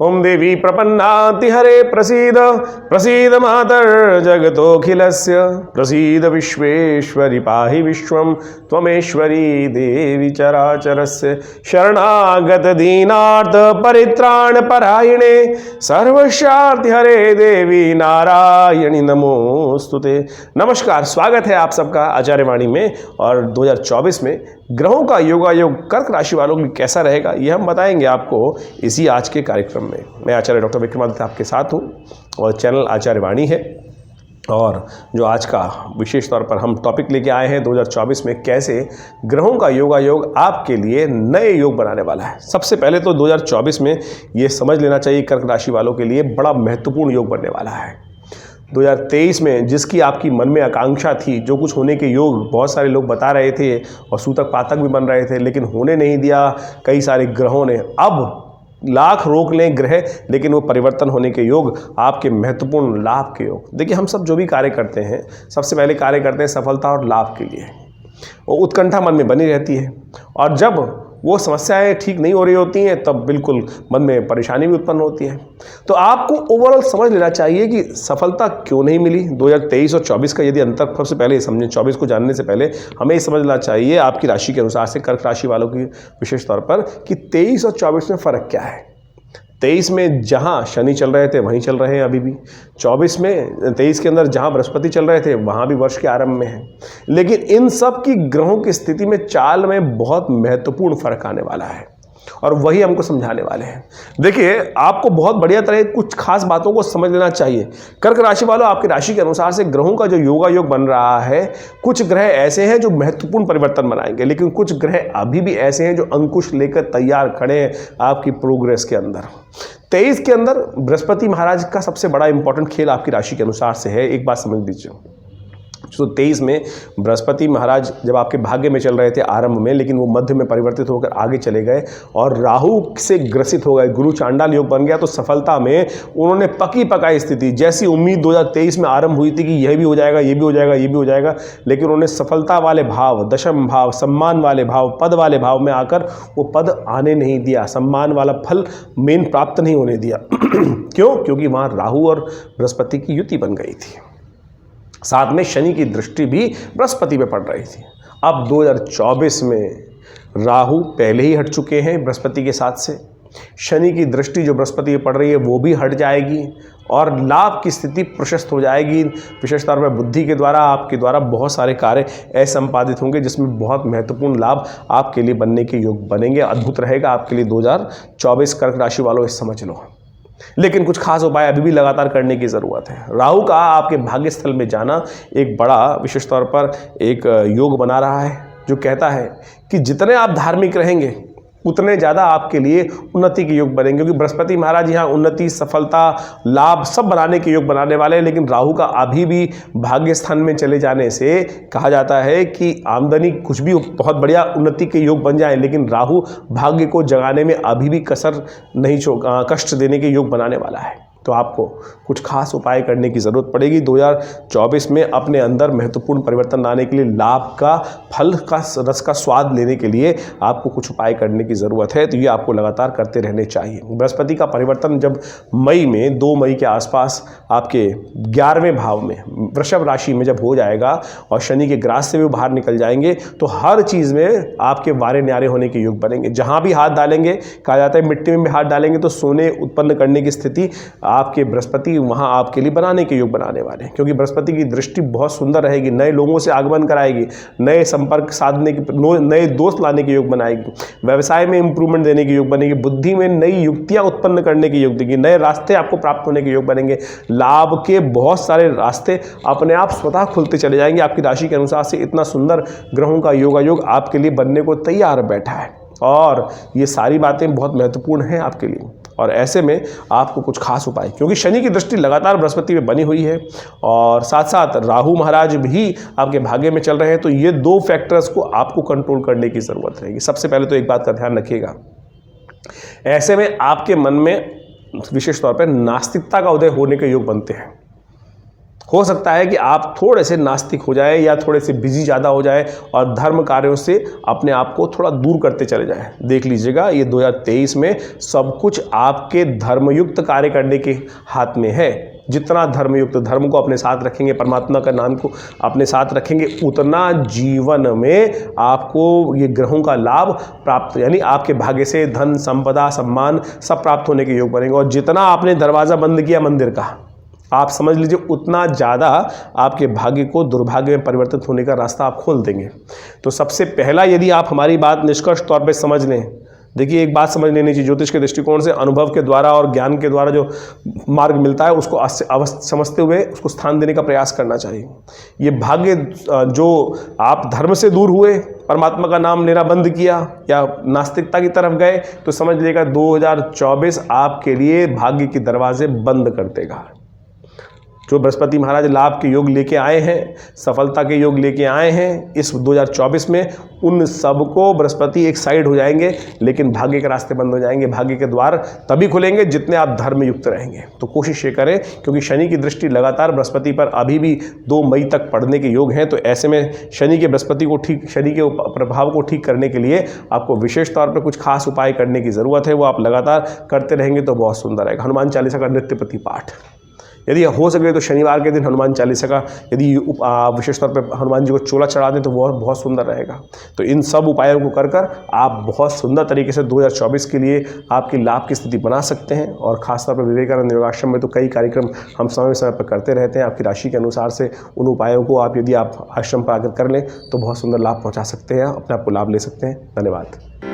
ओम देवी प्रपन्नाति हरे प्रसीद प्रसीद मातर जगतोऽखिलस्य प्रसीद विश्वेश्वरि पाहि विश्वं त्वमेश्वरी देवी चराचरस्य शरणागत दीनार्थ परित्राण परायणे सर्वशार्ति हरे देवी नारायणी नमोस्तुते। नमस्कार, स्वागत है आप सबका आचार्य वाणी में। और 2024 में ग्रहों का योगायोग कर्क राशि वालों के लिए कैसा रहेगा ये हम बताएंगे आपको इसी आज के कार्यक्रम में। मैं आचार्य डॉक्टर विक्रमादित्य आपके साथ हूँ और चैनल आचार्य वाणी है। और जो आज का विशेष तौर पर हम टॉपिक लेके आए हैं 2024 में कैसे ग्रहों का योगायोग आपके लिए नए योग बनाने वाला है। सबसे पहले तो 2024 में ये समझ लेना चाहिए कर्क राशि वालों के लिए बड़ा महत्वपूर्ण योग बनने वाला है। 2023 में जिसकी आपकी मन में आकांक्षा थी, जो कुछ होने के योग बहुत सारे लोग बता रहे थे और सूतक पातक भी बन रहे थे, लेकिन होने नहीं दिया कई सारे ग्रहों ने। अब लाख रोक लें ग्रह, लेकिन वो परिवर्तन होने के योग, आपके महत्वपूर्ण लाभ के योग। देखिए, हम सब जो भी कार्य करते हैं सबसे पहले कार्य करते हैं सफलता और लाभ के लिए। वो उत्कंठा मन में बनी रहती है और जब वो समस्याएं ठीक नहीं हो रही होती हैं तब बिल्कुल मन में परेशानी भी उत्पन्न होती है। तो आपको ओवरऑल समझ लेना चाहिए कि सफलता क्यों नहीं मिली 2023 और 24 का। यदि अंतर सबसे पहले समझें, 24 को जानने से पहले हमें ये समझना चाहिए आपकी राशि के अनुसार से कर्क राशि वालों की विशेष तौर पर कि 23 और 24 में फ़र्क क्या है। 23 में जहाँ शनि चल रहे थे वहीं चल रहे हैं अभी भी। 23 के अंदर जहाँ बृहस्पति चल रहे थे वहाँ भी वर्ष के आरंभ में है। लेकिन इन सब की ग्रहों की स्थिति में चाल में बहुत महत्वपूर्ण फर्क आने वाला है और वही हमको समझाने वाले हैं। देखिए, आपको बहुत बढ़िया तरह कुछ खास बातों को समझ लेना चाहिए। कर्क राशि वालों, आपकी राशि के अनुसार से ग्रहों का जो योगायोग बन रहा है, कुछ ग्रह ऐसे हैं जो महत्वपूर्ण परिवर्तन बनाएंगे, लेकिन कुछ ग्रह अभी भी ऐसे हैं जो अंकुश लेकर तैयार खड़े हैं आपकी प्रोग्रेस के अंदर। 23 के अंदर बृहस्पति महाराज का सबसे बड़ा इंपॉर्टेंट खेल आपकी राशि के अनुसार से है। एक बात समझ लीजिए, तो 23 में बृहस्पति महाराज जब आपके भाग्य में चल रहे थे आरंभ में, लेकिन वो मध्य में परिवर्तित होकर आगे चले गए और राहु से ग्रसित हो गए, गुरु चांडाल योग बन गया। तो सफलता में उन्होंने पकी पकाई स्थिति, जैसी उम्मीद 2023 में आरंभ हुई थी कि यह भी हो जाएगा, ये भी हो जाएगा, ये भी हो जाएगा, लेकिन उन्होंने सफलता वाले भाव, दशम भाव, सम्मान वाले भाव, पद वाले भाव में आकर वो पद आने नहीं दिया, सम्मान वाला फल मेन प्राप्त नहीं होने दिया। क्यों? क्योंकि वहाँ राहु और बृहस्पति की युति बन गई थी, साथ में शनि की दृष्टि भी बृहस्पति पे पड़ रही थी। अब 2024 में राहु पहले ही हट चुके हैं बृहस्पति के साथ से, शनि की दृष्टि जो बृहस्पति पे पड़ रही है वो भी हट जाएगी और लाभ की स्थिति प्रशस्त हो जाएगी। विशेष तौर पर बुद्धि के द्वारा, आपके द्वारा बहुत सारे कार्य असंपादित होंगे जिसमें बहुत महत्वपूर्ण लाभ आपके लिए बनने के योग बनेंगे। अद्भुत रहेगा आपके लिए 2024 कर्क राशि वालों, इस समझ लो। लेकिन कुछ खास उपाय अभी भी लगातार करने की ज़रूरत है। राहु का आपके भाग्य स्थल में जाना एक बड़ा विशेष तौर पर एक योग बना रहा है जो कहता है कि जितने आप धार्मिक रहेंगे उतने ज़्यादा आपके लिए उन्नति के योग बनेंगे, क्योंकि बृहस्पति महाराज यहाँ उन्नति, सफलता, लाभ सब बनाने के योग बनाने वाले हैं। लेकिन राहु का अभी भी भाग्य स्थान में चले जाने से कहा जाता है कि आमदनी कुछ भी बहुत बढ़िया उन्नति के योग बन जाए, लेकिन राहु भाग्य को जगाने में अभी भी कसर नहीं कष्ट देने के योग बनाने वाला है। तो आपको कुछ खास उपाय करने की ज़रूरत पड़ेगी 2024 में अपने अंदर महत्वपूर्ण परिवर्तन लाने के लिए, लाभ का, फल का, रस का स्वाद लेने के लिए आपको कुछ उपाय करने की ज़रूरत है। तो ये आपको लगातार करते रहने चाहिए। बृहस्पति का परिवर्तन जब मई में 2 मई के आसपास आपके 11वें भाव में वृषभ राशि में जब हो जाएगा और शनि के ग्रास से भी बाहर निकल जाएंगे, तो हर चीज़ में आपके वारे न्यारे होने के योग बनेंगे। जहाँ भी हाथ डालेंगे, कहा जाता है मिट्टी में भी हाथ डालेंगे तो सोने उत्पन्न करने की स्थिति आपके बृहस्पति वहाँ आपके लिए बनाने के योग बनाने वाले हैं, क्योंकि बृहस्पति की दृष्टि बहुत सुंदर रहेगी, नए लोगों से आगमन कराएगी, नए संपर्क साधने की, नए दोस्त लाने के योग बनाएगी, व्यवसाय में इंप्रूवमेंट देने के योग बनेगी, बुद्धि में नई युक्तियाँ उत्पन्न करने के योग देगी, नए रास्ते आपको प्राप्त होने के योग बनेंगे, लाभ के बहुत सारे रास्ते अपने आप स्वतः खुलते चले जाएंगे। आपकी राशि के अनुसार से इतना सुंदर ग्रहों का योगायोग आपके लिए बनने को तैयार बैठा है और ये सारी बातें बहुत महत्वपूर्ण हैं आपके लिए। और ऐसे में आपको कुछ खास उपाय, क्योंकि शनि की दृष्टि लगातार बृहस्पति में बनी हुई है और साथ साथ राहु महाराज भी आपके भाग्य में चल रहे हैं, तो ये 2 फैक्टर्स को आपको कंट्रोल करने की ज़रूरत रहेगी। सबसे पहले तो एक बात का ध्यान रखिएगा, ऐसे में आपके मन में विशेष तौर पर नास्तिकता का उदय होने के योग बनते हैं। हो सकता है कि आप थोड़े से नास्तिक हो जाए या थोड़े से बिजी ज़्यादा हो जाए और धर्म कार्यों से अपने आप को थोड़ा दूर करते चले जाएं। देख लीजिएगा, ये 2023 में सब कुछ आपके धर्मयुक्त कार्य करने के हाथ में है। जितना धर्मयुक्त, धर्म को अपने साथ रखेंगे, परमात्मा का नाम को अपने साथ रखेंगे, उतना जीवन में आपको ये ग्रहों का लाभ प्राप्त, यानी आपके भाग्य से धन, संपदा, सम्मान सब प्राप्त होने के योग बनेंगे। और जितना आपने दरवाज़ा बंद किया मंदिर का, आप समझ लीजिए उतना ज़्यादा आपके भाग्य को दुर्भाग्य में परिवर्तित होने का रास्ता आप खोल देंगे। तो सबसे पहला, यदि आप हमारी बात निष्कर्ष तौर पे समझ लें, देखिए एक बात समझ लेनी चाहिए, ज्योतिष के दृष्टिकोण से अनुभव के द्वारा और ज्ञान के द्वारा जो मार्ग मिलता है उसको अवश्य समझते हुए उसको स्थान देने का प्रयास करना चाहिए। ये भाग्य, जो आप धर्म से दूर हुए, परमात्मा का नाम लेना बंद किया या नास्तिकता की तरफ गए, तो समझ लीजिएगा 2024 आपके लिए भाग्य के दरवाजे बंद कर देगा। जो बृहस्पति महाराज लाभ के योग लेके आए हैं, सफलता के योग लेके आए हैं इस 2024 में, उन सबको बृहस्पति एक साइड हो जाएंगे, लेकिन भाग्य के रास्ते बंद हो जाएंगे। भाग्य के द्वार तभी खुलेंगे जितने आप धर्म युक्त रहेंगे। तो कोशिश ये करें, क्योंकि शनि की दृष्टि लगातार बृहस्पति पर अभी भी 2 मई तक पड़ने के योग हैं। तो ऐसे में शनि के प्रभाव को ठीक करने के लिए आपको विशेष तौर पर कुछ खास उपाय करने की ज़रूरत है। वो आप लगातार करते रहेंगे तो बहुत सुंदर रहेगा। हनुमान चालीसा का नित्य प्रति पाठ, यदि हो सके तो शनिवार के दिन हनुमान चालीसा का, यदि विशेष तौर पर हनुमान जी को चोला चढ़ा दें तो वो बहुत सुंदर रहेगा। तो इन सब उपायों को कर आप बहुत सुंदर तरीके से 2024 के लिए आपकी लाभ की स्थिति बना सकते हैं। और खासतौर पर विवेकानंद योगाश्रम में तो कई कार्यक्रम हम समय समय पर करते रहते हैं। आपकी राशि के अनुसार से उन उपायों को आप, यदि आप आश्रम पर आकर कर लें तो बहुत सुंदर लाभ पहुँचा सकते हैं, अपने आप को लाभ ले सकते हैं। धन्यवाद।